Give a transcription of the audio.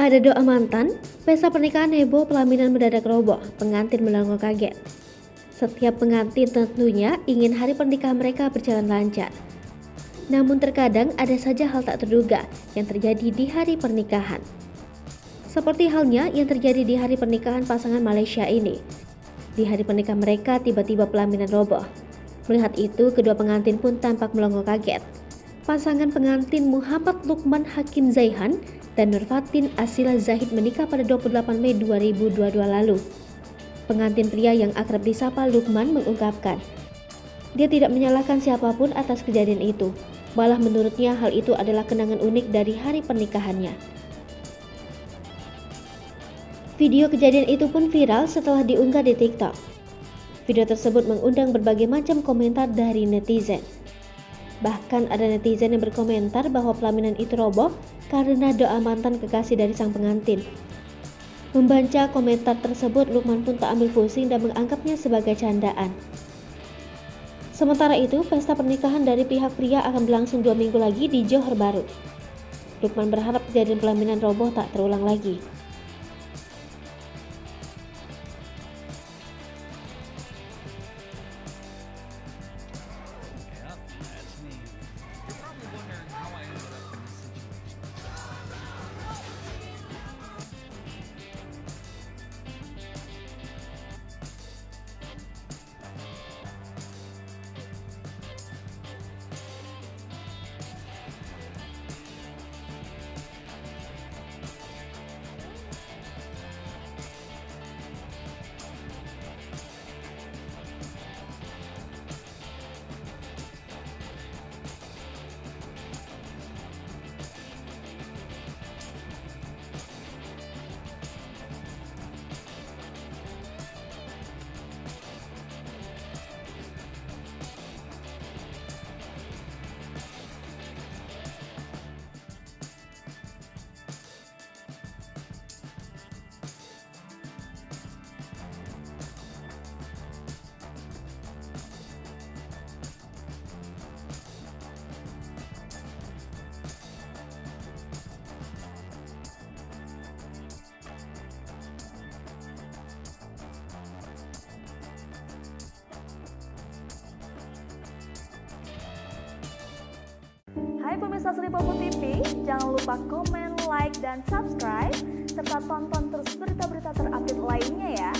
Ada doa mantan, pesta pernikahan heboh, pelaminan mendadak roboh, pengantin melongo kaget. Setiap pengantin tentunya ingin hari pernikahan mereka berjalan lancar. Namun terkadang ada saja hal tak terduga yang terjadi di hari pernikahan. Seperti halnya yang terjadi di hari pernikahan pasangan Malaysia ini. Di hari pernikahan mereka tiba-tiba pelaminan roboh. Melihat itu, kedua pengantin pun tampak melongo kaget. Pasangan pengantin Muhammad Lukman Hakim Zaihan dan Nurfatin Asila Zahid menikah pada 28 Mei 2022 lalu. Pengantin pria yang akrab disapa Lukman mengungkapkan, dia tidak menyalahkan siapapun atas kejadian itu. Malah menurutnya hal itu adalah kenangan unik dari hari pernikahannya. Video kejadian itu pun viral setelah diunggah di TikTok. Video tersebut mengundang berbagai macam komentar dari netizen. Bahkan ada netizen yang berkomentar bahwa pelaminan itu roboh karena doa mantan kekasih dari sang pengantin. Membaca komentar tersebut, Lukman pun tak ambil pusing dan menganggapnya sebagai candaan. Sementara itu, pesta pernikahan dari pihak pria akan berlangsung 2 minggu lagi di Johor Bahru. Lukman berharap kejadian pelaminan roboh tak terulang lagi. That's me. You're probably wondering how I ended up in this situation. Hai pemirsa Sri Popo TV, jangan lupa komen, like, dan subscribe, serta tonton terus berita-berita terupdate lainnya ya.